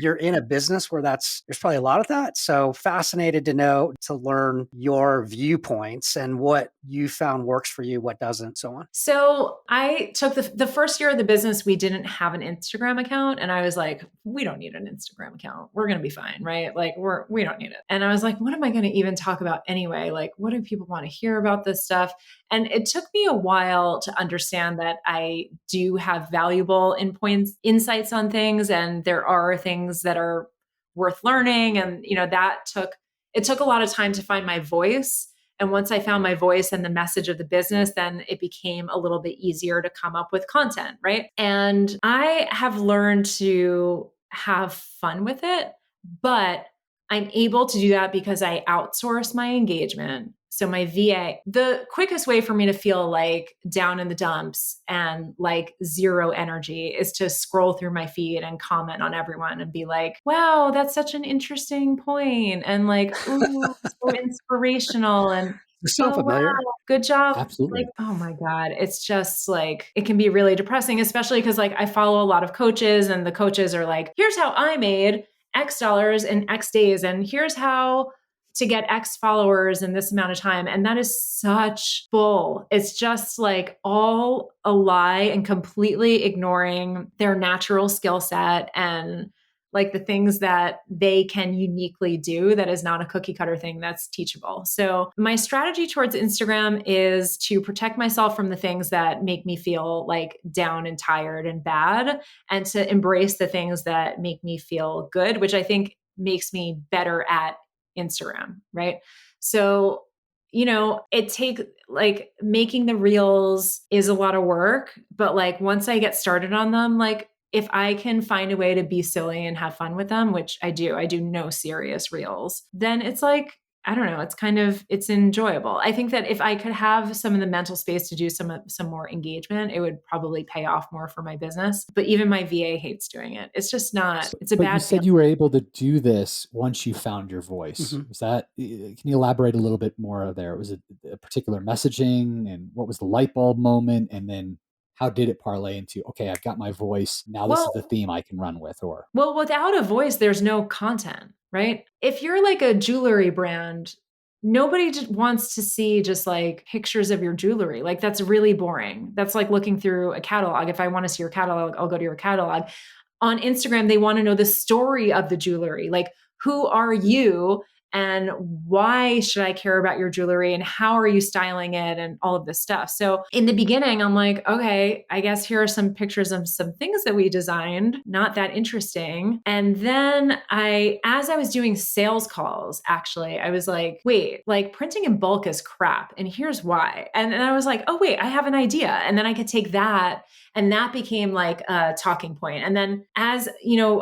You're in a business where there's probably a lot of that. So fascinated to learn your viewpoints and what you found works for you, what doesn't, so on. So I took the first year of the business, we didn't have an Instagram account. And I was like, we don't need an Instagram account. We're going to be fine, right? Like we don't need it. And I was like, what am I going to even talk about anyway? Like, what do people want to hear about this stuff? And it took me a while to understand that I do have valuable insights on things. And there are things that are worth learning. And, it took a lot of time to find my voice. And once I found my voice and the message of the business, then it became a little bit easier to come up with content, right? And I have learned to have fun with it, but I'm able to do that because I outsource my engagement. So my VA, the quickest way for me to feel like down in the dumps and like zero energy is to scroll through my feed and comment on everyone and be like, wow, that's such an interesting point. And like, ooh, so inspirational. And So oh, wow, familiar. good job. Like, Absolutely. oh my God. It's just like, it can be really depressing, especially because like I follow a lot of coaches and the coaches are like, here's how I made X dollars in X days. And here's how to get X followers in this amount of time. And that is such bull. It's just like all a lie and completely ignoring their natural skill set and like the things that they can uniquely do that is not a cookie cutter thing that's teachable. So my strategy towards Instagram is to protect myself from the things that make me feel like down and tired and bad, and to embrace the things that make me feel good, which I think makes me better at Instagram, right? So, it takes like making the reels is a lot of work, but like once I get started on them, like if I can find a way to be silly and have fun with them, which I do no serious reels, then it's like, I don't know, it's enjoyable. I think that if I could have some of the mental space to do some more engagement, it would probably pay off more for my business. But even my VA hates doing it. It's just not, it's a But you bad said feeling. you were able to do this once you found your voice. Mhm. Was that, can you elaborate a little bit more there? Was it a particular messaging, and what was the light bulb moment? And then how did it parlay into, okay, I've got my voice. Now this is the Well, theme I can run with, or Well, without a voice, there's no content, right? If you're like a jewelry brand, nobody just wants to see just like pictures of your jewelry. Like that's really boring. That's like looking through a catalog. If I want to see your catalog, I'll go to your catalog. On Instagram, they want to know the story of the jewelry. Like, who are you? And why should I care about your jewelry? And how are you styling it? And all of this stuff. So, in the beginning, I'm like, okay, I guess here are some pictures of some things that we designed. Not that interesting. And then as I was doing sales calls, actually, I was like, wait, like printing in bulk is crap. And here's why. And I was like, oh, wait, I have an idea. And then I could take that, and that became like a talking point. And then as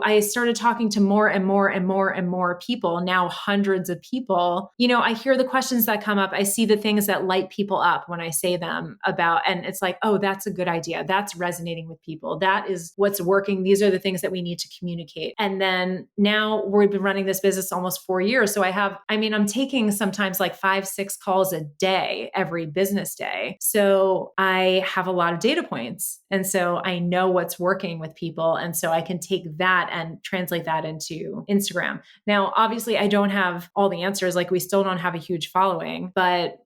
I started talking to more and more and more and more people, now hundreds of people, I hear the questions that come up. I see the things that light people up when I say them about, and it's like, oh, that's a good idea. That's resonating with people. That is what's working. These are the things that we need to communicate. And then now we've been running this business almost 4 years. So I'm taking sometimes like 5-6 calls a day, every business day. So I have a lot of data points. And so I know what's working with people. And so I can take that and translate that into Instagram. Now, obviously, I don't have all the answers. Like we still don't have a huge following, but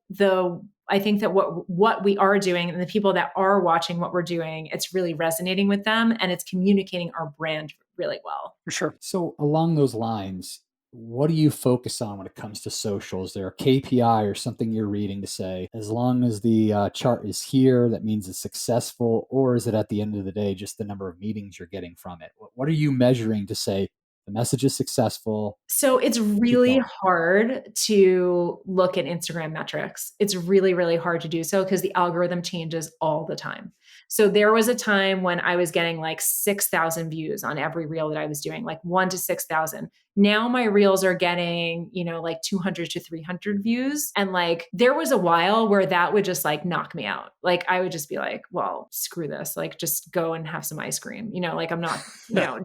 I think that what we are doing and the people that are watching what we're doing, it's really resonating with them and it's communicating our brand really well. For sure. so along those lines, what do you focus on when it comes to social? Is there a KPI or something you're reading to say, as long as the chart is here, that means it's successful? Or is it at the end of the day just the number of meetings you're getting from it? What are you measuring to say the message is successful? So it's Keep really going. hard to look at Instagram metrics. It's really, really hard to do so because the algorithm changes all the time. So there was a time when I was getting like 6,000 views on every reel that I was doing, like 1 to 6,000. Now my reels are getting, like 200 to 300 views. And like there was a while where that would just like knock me out. Like I would just be like, well, screw this. Like just go and have some ice cream. Like I'm not,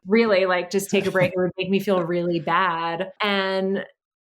really like just take a break. It would make me feel really bad. And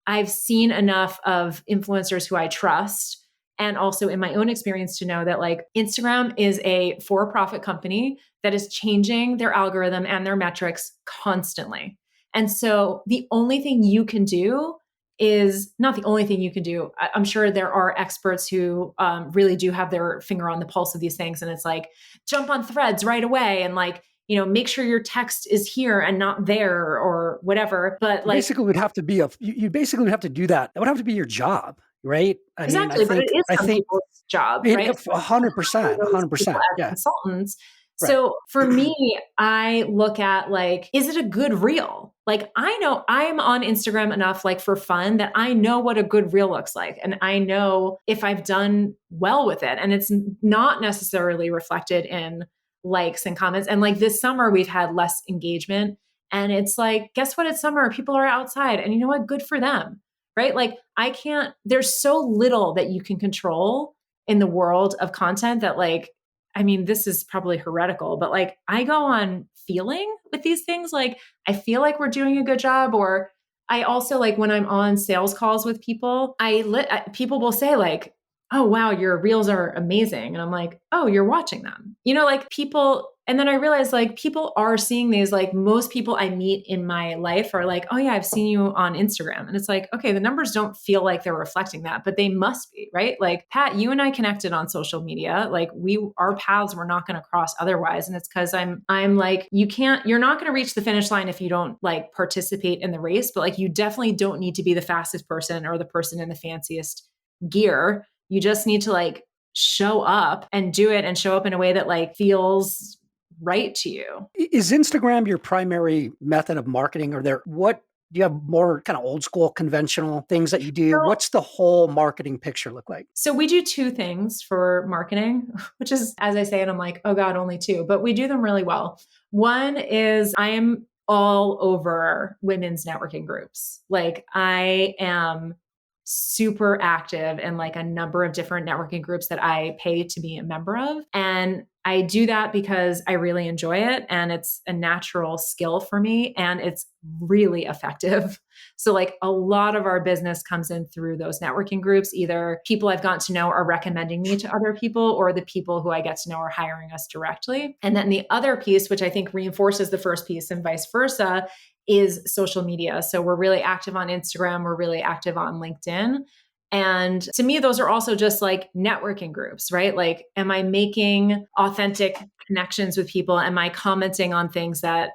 I've seen enough of influencers who I trust and also in my own experience to know that like Instagram is a for-profit company that is changing their algorithm and their metrics constantly. And so the only thing you can do is not the only thing you can do. I'm sure there are experts who really do have their finger on the pulse of these things. And it's like, jump on threads right away and like, make sure your text is here and not there or whatever. But like, Basically would have to be you basically would have to do that. That would have to be your job, right? I mean, exactly, but it is I some think people's job, right? it, 100%, Those people 100%. as Yeah. consultants. Right. So for me, I look at like, is it a good reel? Like I know I'm on Instagram enough like for fun that I know what a good reel looks like. And I know if I've done well with it. And it's not necessarily reflected in likes and comments. And like this summer, we've had less engagement. And it's like, guess what? It's summer. People are outside. And you know what? Good for them. Right. Like I can't, there's so little that you can control in the world of content that like, I mean, this is probably heretical, but like I go on feeling with these things. Like I feel like we're doing a good job. Or I also like when I'm on sales calls with people, people will say like, oh, wow, your reels are amazing. And I'm like, oh, you're watching them. You know, like people, and then I realized like people are seeing these, like most people I meet in my life are like, oh yeah, I've seen you on Instagram. And it's like, okay, the numbers don't feel like they're reflecting that, but they must be, right? Like Pat, you and I connected on social media. Like our paths were not going to cross otherwise. And it's because I'm like, you're not going to reach the finish line if you don't like participate in the race, but like you definitely don't need to be the fastest person or the person in the fanciest gear. You just need to like show up and do it and show up in a way that like feels right to you. Is Instagram your primary method of marketing? Or what do you have more kind of old school conventional things that you do? So, What's the whole marketing picture look like? so we do two things for marketing, which is, as I say it, I'm like, oh God, only two, but we do them really well. One is I am all over women's networking groups. Like I am super active in like a number of different networking groups that I pay to be a member of. And I do that because I really enjoy it and it's a natural skill for me and it's really effective. So like a lot of our business comes in through those networking groups. Either people I've gotten to know are recommending me to other people or the people who I get to know are hiring us directly. And then the other piece, which I think reinforces the first piece and vice versa, is social media. So we're really active on Instagram, we're really active on LinkedIn. And to me, those are also just like networking groups, right? Like, am I making authentic connections with people? Am I commenting on things that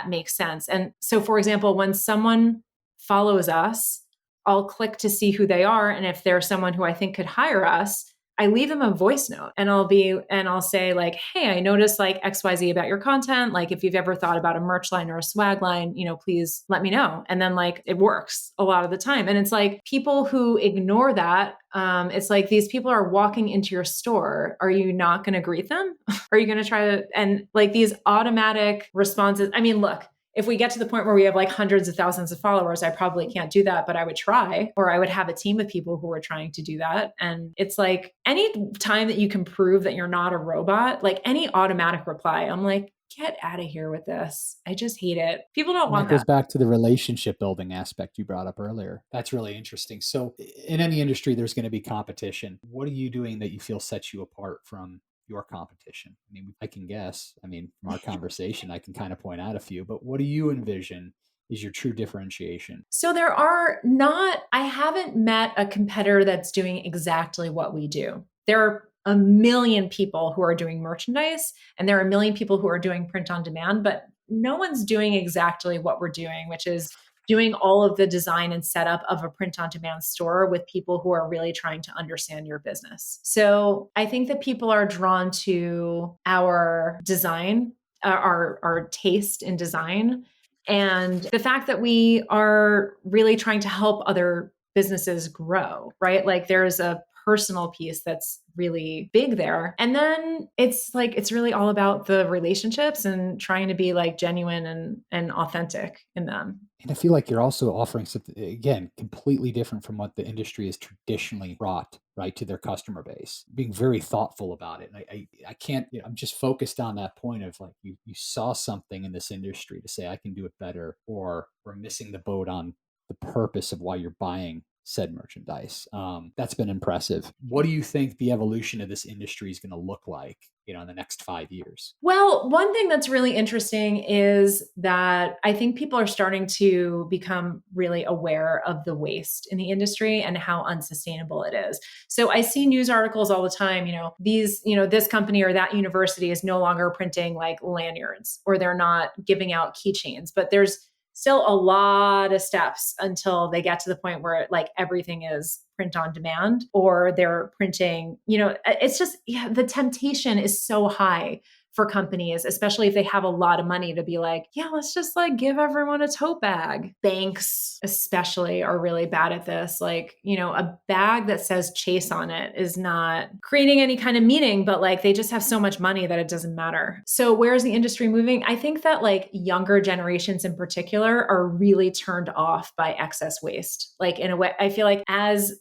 make sense? And so, for example, when someone follows us, I'll click to see who they are, and if they're someone who I think could hire us, I leave them a voice note and I'll say like, hey, I noticed like XYZ about your content. Like if you've ever thought about a merch line or a swag line, please let me know. And then like it works a lot of the time. And it's like people who ignore that, it's like these people are walking into your store. Are you not going to greet them? Are you going to try to, and like these automatic responses? I mean, look, if we get to the point where we have like hundreds of thousands of followers, I probably can't do that, but I would try, or I would have a team of people who are trying to do that. And it's like any time that you can prove that you're not a robot, like any automatic reply, I'm like, get out of here with this. I just hate it. People don't want That goes that. back to the relationship building aspect you brought up earlier. That's really interesting. So, in any industry, there's going to be competition. What are you doing that you feel sets you apart from your competition? I mean, I can guess. I mean, from our conversation, I can kind of point out a few, but what do you envision is your true differentiation? So I haven't met a competitor that's doing exactly what we do. There are a million people who are doing merchandise and there are a million people who are doing print on demand, but no one's doing exactly what we're doing, which is doing all of the design and setup of a print on demand store with people who are really trying to understand your business. So I think that people are drawn to our design, our taste in design, and the fact that we are really trying to help other businesses grow, right? Like there's a personal piece that's really big there. And then it's like, it's really all about the relationships and trying to be like genuine and authentic in them. And I feel like you're also offering something, again, completely different from what the industry has traditionally brought, right, to their customer base, being very thoughtful about it. And I can't, I'm just focused on that point of like, you saw something in this industry to say, I can do it better, or we're missing the boat on the purpose of why you're buying said merchandise. That's been impressive. What do you think the evolution of this industry is going to look like, in the next 5 years? Well, one thing that's really interesting is that I think people are starting to become really aware of the waste in the industry and how unsustainable it is. So I see news articles all the time, this company or that university is no longer printing like lanyards or they're not giving out keychains, but there's still a lot of steps until they get to the point where like everything is print on demand or they're printing, it's just, the temptation is so high for companies, especially if they have a lot of money, to be like, yeah, let's just like give everyone a tote bag. Banks especially are really bad at this. Like, a bag that says Chase on it is not creating any kind of meaning, but like they just have so much money that it doesn't matter. So where's the industry moving? I think that like younger generations in particular are really turned off by excess waste. Like in a way, I feel like as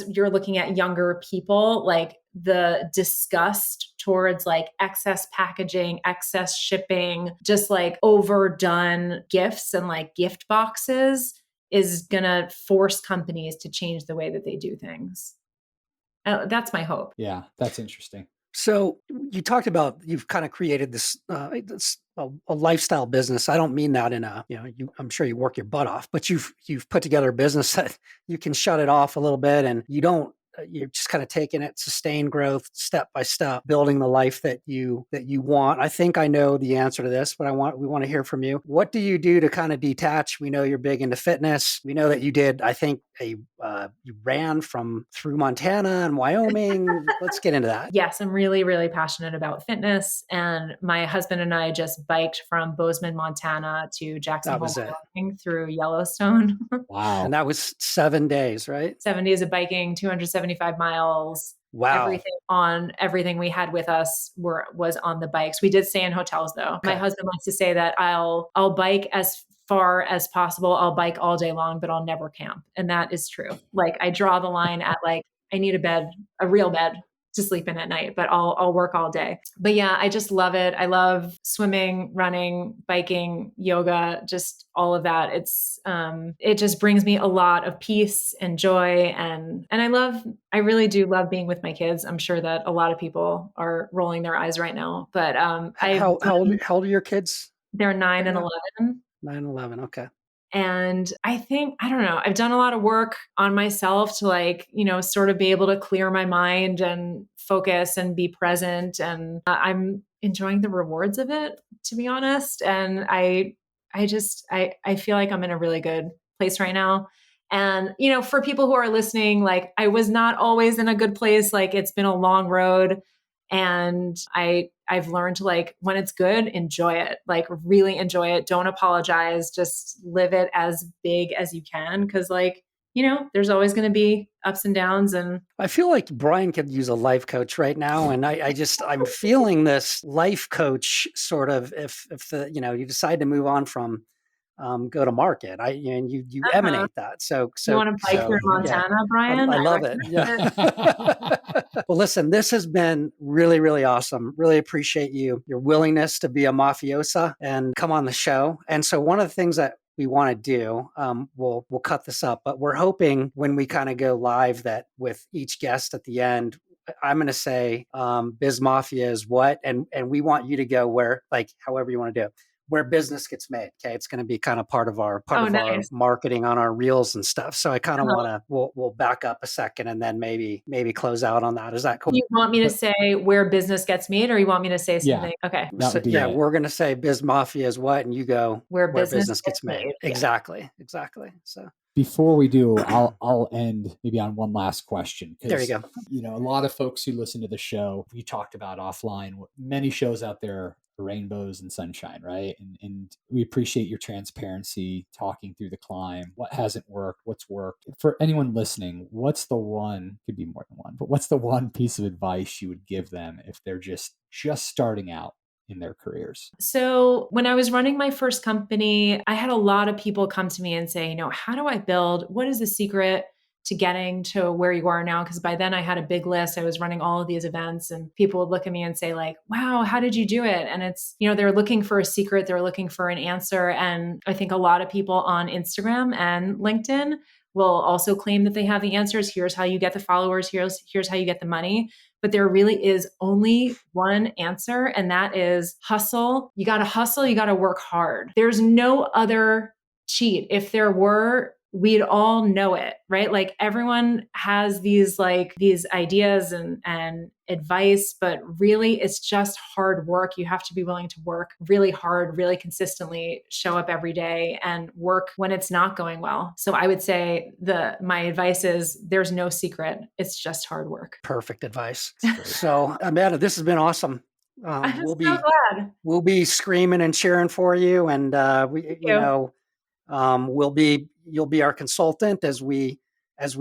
you're looking at younger people, like the disgust towards like excess packaging, excess shipping, just like overdone gifts and like gift boxes is going to force companies to change the way that they do things. That's my hope. Yeah, that's interesting. So you talked about you've kind of created this a lifestyle business. I don't mean that in a, I'm sure you work your butt off, but you've put together a business that you can shut it off a little bit, and you're just kind of taking it, sustained growth, step by step, building the life that you want. I think I know the answer to this, but we want to hear from you. What do you do to kind of detach? We know you're big into fitness. We know that you did, I think, you ran through Montana and Wyoming. Let's get into that. Yes, I'm really, really passionate about fitness. And my husband and I just biked from Bozeman, Montana to Jackson Hole, Wyoming through Yellowstone. Wow. And that was 7 days, right? 7 days of biking, 275 miles. Wow. Everything we had with us was on the bikes. We did stay in hotels though. Okay. My husband likes to say that I'll bike as far as possible. I'll bike all day long, but I'll never camp. And that is true. Like I draw the line at like, I need a real bed to sleep in at night, but I'll work all day. But yeah, I just love it. I love swimming, running, biking, yoga, just all of that. It just brings me a lot of peace and joy. And I really do love being with my kids. I'm sure that a lot of people are rolling their eyes right now, but, how old are your kids? They're 9 and 11. 9 and 11. Okay. And I don't know, I've done a lot of work on myself to like, sort of be able to clear my mind and focus and be present. And I'm enjoying the rewards of it, to be honest. And I feel like I'm in a really good place right now. And, for people who are listening, like I was not always in a good place. Like it's been a long road. And I've learned to like, when it's good, enjoy it, like really enjoy it. Don't apologize. Just live it as big as you can. Cause like, there's always going to be ups and downs. And I feel like Brian could use a life coach right now. And I'm feeling this life coach sort of, if you decide to move on from go to market. You emanate that. So you want to bike through Montana, Brian? I love it. Yeah. Well, listen, this has been really, really awesome. Really appreciate your willingness to be a mafiosa and come on the show. And so one of the things that we want to do, we'll cut this up, but we're hoping when we kind of go live that with each guest at the end, I'm going to say BizMafia is what, and we want you to go where, like, however you want to do it, where business gets made. Okay. It's going to be kind of part of our marketing on our reels and stuff. So I kind of want to, we'll back up a second and then maybe close out on that. Is that cool? You want me to say where business gets made, or you want me to say something? Yeah. Okay. So, we're going to say BizMafia is what, and you go where business gets made. Yeah. Exactly. So before we do, I'll end maybe on one last question. There you go. A lot of folks who listen to the show, we talked about offline, many shows out there, rainbows and sunshine, right? And we appreciate your transparency, talking through the climb, what hasn't worked, what's worked. For anyone listening, what's the one, could be more than one, but what's the one piece of advice you would give them if they're just starting out in their careers? So when I was running my first company, I had a lot of people come to me and say, how do I build? What is the secret to getting to where you are now? Because by then I had a big list. I was running all of these events, and people would look at me and say like, wow, how did you do it? And it's, they're looking for a secret. They're looking for an answer. And I think a lot of people on Instagram and LinkedIn will also claim that they have the answers. Here's how you get the followers. Here's how you get the money. But there really is only one answer, and that is hustle. You got to hustle. You got to work hard. There's no other cheat. If there were, we'd all know it, right? Like everyone has these ideas and advice, but really it's just hard work. You have to be willing to work really hard, really consistently, show up every day and work when it's not going well. So I would say my advice is there's no secret. It's just hard work. Perfect advice. So Amanda, this has been awesome. I'm We'll so be glad. we'll be screaming and cheering for you, and Thank you. you'll be our consultant as we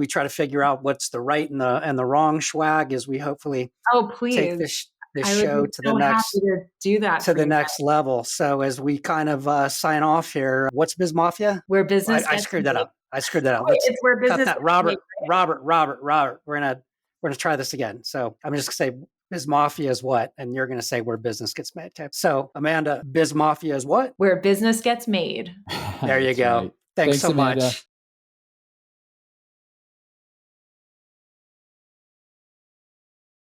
try to figure out what's the right and the wrong swag, as we hopefully Oh, take please. this I would show be so happy to do that to for the you next guys. level. So as we kind of sign off here, what's BizMafia? Where business I gets screwed that made. up. I screwed that up. Right, Let's it's where cut business that. gets made. Robert. We're gonna try this again. So I'm just gonna say BizMafia is what, and you're gonna say where business gets made. Okay. So Amanda, BizMafia is what? Where business gets made. There you That's go. right. Thanks Thanks, so Amanda. much.